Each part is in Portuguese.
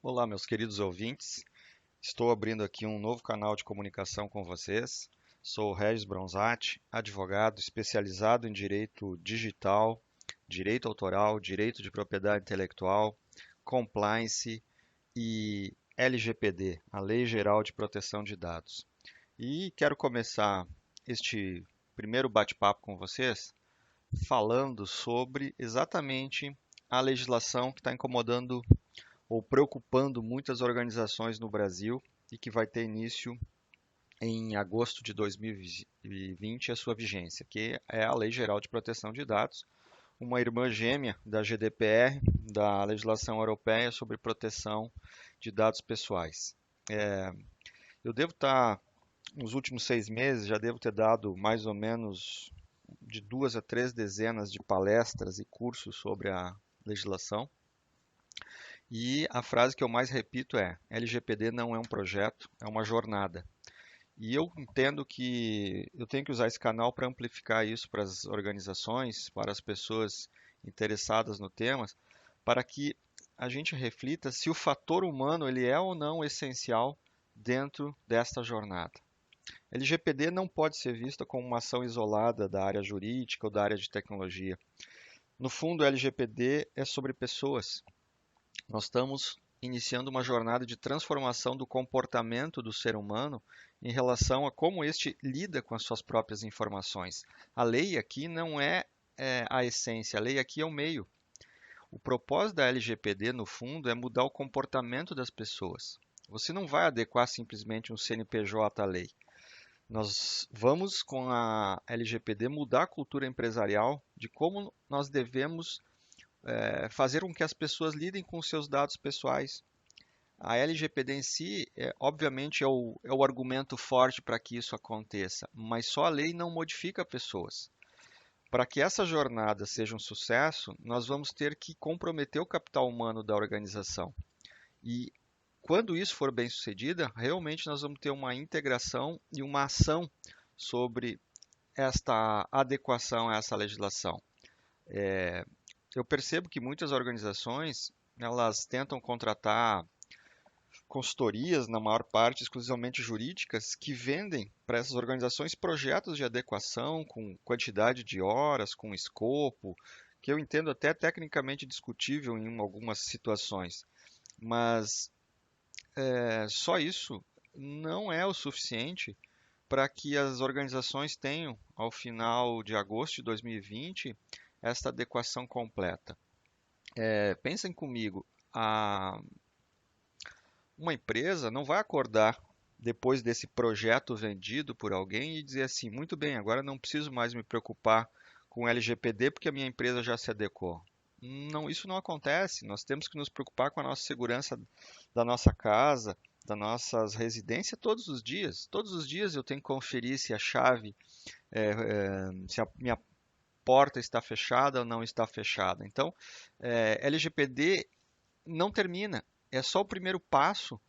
Olá, meus queridos ouvintes. Estou abrindo aqui um novo canal de comunicação com vocês. Sou o Regis Bronzatti, advogado especializado em direito digital, direito autoral, direito de propriedade intelectual, compliance e LGPD, a Lei Geral de Proteção de Dados. E quero começar este primeiro bate-papo com vocês falando sobre exatamente a legislação que está incomodando ou preocupando muitas organizações no Brasil e que vai ter início em agosto de 2020 a sua vigência, que é a Lei Geral de Proteção de Dados, uma irmã gêmea da GDPR, da legislação europeia sobre proteção de dados pessoais. Eu devo estar, nos últimos 6 meses, já devo ter dado mais ou menos de 2 a 3 dezenas de palestras e cursos sobre a legislação. E a frase que eu mais repito é: LGPD não é um projeto, é uma jornada. E eu entendo que eu tenho que usar esse canal para amplificar isso para as organizações, para as pessoas interessadas no tema, para que a gente reflita se o fator humano ele é ou não essencial dentro desta jornada. LGPD não pode ser vista como uma ação isolada da área jurídica ou da área de tecnologia. No fundo, LGPD é sobre pessoas. Nós estamos iniciando uma jornada de transformação do comportamento do ser humano em relação a como este lida com as suas próprias informações. A lei aqui não é a essência, a lei aqui é o meio. O propósito da LGPD, no fundo, é mudar o comportamento das pessoas. Você não vai adequar simplesmente um CNPJ à lei. Nós vamos, com a LGPD, mudar a cultura empresarial de como nós devemos fazer com que as pessoas lidem com seus dados pessoais. A LGPD em si, obviamente, é o argumento forte para que isso aconteça, mas só a lei não modifica pessoas. Para que essa jornada seja um sucesso, nós vamos ter que comprometer o capital humano da organização. E quando isso for bem sucedida, realmente nós vamos ter uma integração e uma ação sobre esta adequação a essa legislação. Eu percebo que muitas organizações elas tentam contratar consultorias, na maior parte exclusivamente jurídicas, que vendem para essas organizações projetos de adequação com quantidade de horas, com escopo, que eu entendo até tecnicamente discutível em algumas situações. Mas só isso não é o suficiente para que as organizações tenham, ao final de agosto de 2020, esta adequação completa. Pensem comigo, uma empresa não vai acordar depois desse projeto vendido por alguém e dizer assim, muito bem, agora não preciso mais me preocupar com LGPD porque a minha empresa já se adequou. Não, isso não acontece. Nós temos que nos preocupar com a nossa segurança da nossa casa, das nossas residências todos os dias. Todos os dias eu tenho que conferir se a chave, se a minha porta está fechada ou não está fechada. Então, LGPD não termina. É só o primeiro passo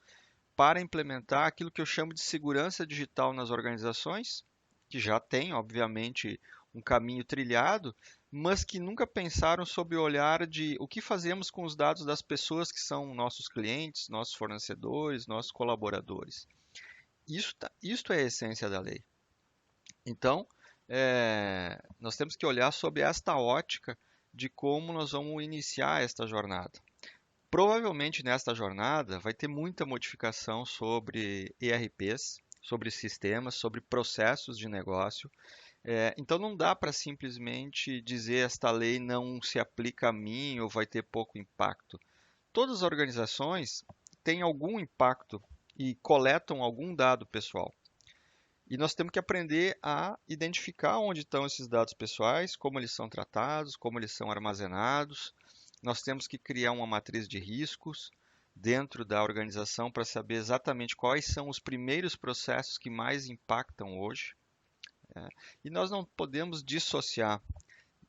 para implementar aquilo que eu chamo de segurança digital nas organizações, que já tem, obviamente, um caminho trilhado, mas que nunca pensaram sob o olhar de o que fazemos com os dados das pessoas que são nossos clientes, nossos fornecedores, nossos colaboradores. Isto é a essência da lei. Então, nós temos que olhar sob esta ótica de como nós vamos iniciar esta jornada. Provavelmente nesta jornada vai ter muita modificação sobre ERPs, sobre sistemas, sobre processos de negócio. Então não dá para simplesmente dizer esta lei não se aplica a mim ou vai ter pouco impacto. Todas as organizações têm algum impacto e coletam algum dado pessoal. E nós temos que aprender a identificar onde estão esses dados pessoais, como eles são tratados, como eles são armazenados. Nós temos que criar uma matriz de riscos dentro da organização para saber exatamente quais são os primeiros processos que mais impactam hoje. E nós não podemos dissociar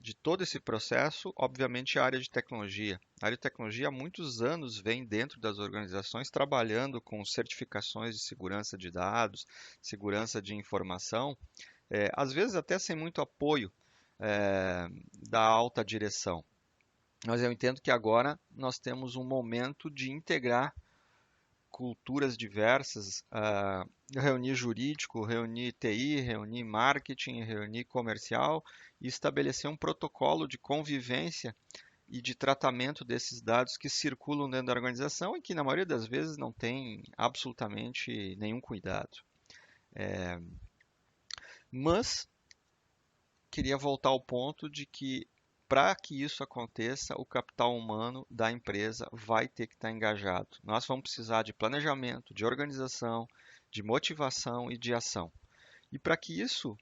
de todo esse processo, obviamente, a área de tecnologia. A área de tecnologia há muitos anos vem dentro das organizações trabalhando com certificações de segurança de dados, segurança de informação, às vezes até sem muito apoio da alta direção. Mas eu entendo que agora nós temos um momento de integrar culturas diversas, reunir jurídico, reunir TI, reunir marketing, reunir comercial e estabelecer um protocolo de convivência e de tratamento desses dados que circulam dentro da organização e que, na maioria das vezes, não tem absolutamente nenhum cuidado. Mas queria voltar ao ponto de que, para que isso aconteça, o capital humano da empresa vai ter que estar engajado. Nós vamos precisar de planejamento, de organização, de motivação e de ação. E para que isso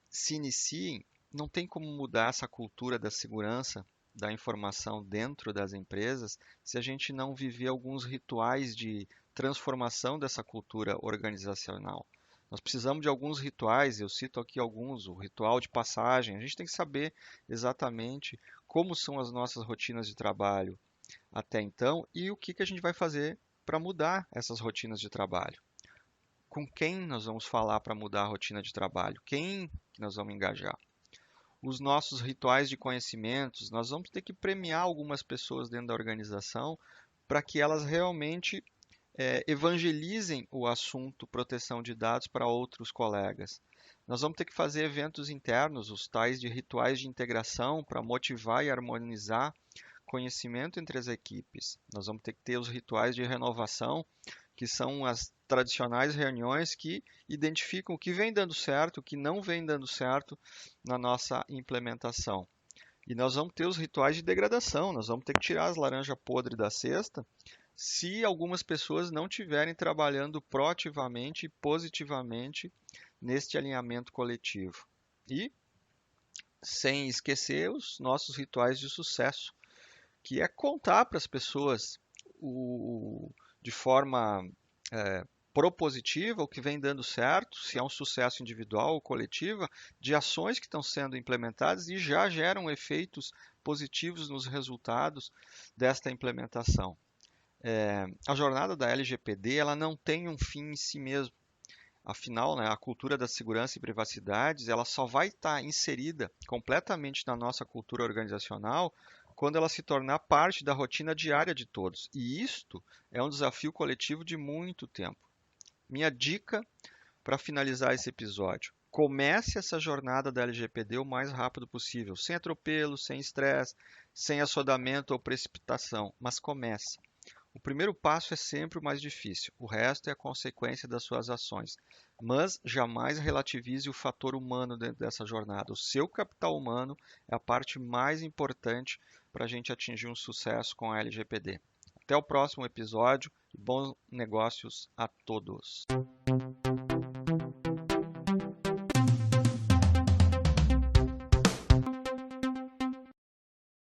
se inicie, não tem como mudar essa cultura da segurança da informação dentro das empresas se a gente não viver alguns rituais de transformação dessa cultura organizacional. Nós precisamos de alguns rituais, eu cito aqui alguns, o ritual de passagem. A gente tem que saber exatamente como são as nossas rotinas de trabalho até então e o que a gente vai fazer para mudar essas rotinas de trabalho. Com quem nós vamos falar para mudar a rotina de trabalho? Quem que nós vamos engajar? Os nossos rituais de conhecimentos, nós vamos ter que premiar algumas pessoas dentro da organização para que elas realmente evangelizem o assunto proteção de dados para outros colegas. Nós vamos ter que fazer eventos internos, os tais de rituais de integração, para motivar e harmonizar conhecimento entre as equipes. Nós vamos ter que ter os rituais de renovação, que são as tradicionais reuniões que identificam o que vem dando certo, o que não vem dando certo na nossa implementação. E nós vamos ter os rituais de degradação, nós vamos ter que tirar as laranjas podres da cesta se algumas pessoas não estiverem trabalhando proativamente e positivamente neste alinhamento coletivo. E sem esquecer os nossos rituais de sucesso, que é contar para as pessoas de forma propositiva o que vem dando certo, se é um sucesso individual ou coletiva, de ações que estão sendo implementadas e já geram efeitos positivos nos resultados desta implementação. A jornada da LGPD ela não tem um fim em si mesmo. Afinal, né, a cultura da segurança e privacidade ela só vai estar inserida completamente na nossa cultura organizacional quando ela se tornar parte da rotina diária de todos. E isto é um desafio coletivo de muito tempo. Minha dica para finalizar esse episódio: comece essa jornada da LGPD o mais rápido possível, sem atropelo, sem estresse, sem assodamento ou precipitação, mas comece. O primeiro passo é sempre o mais difícil, o resto é a consequência das suas ações. Mas jamais relativize o fator humano dentro dessa jornada. O seu capital humano é a parte mais importante para a gente atingir um sucesso com a LGPD. Até o próximo episódio e bons negócios a todos!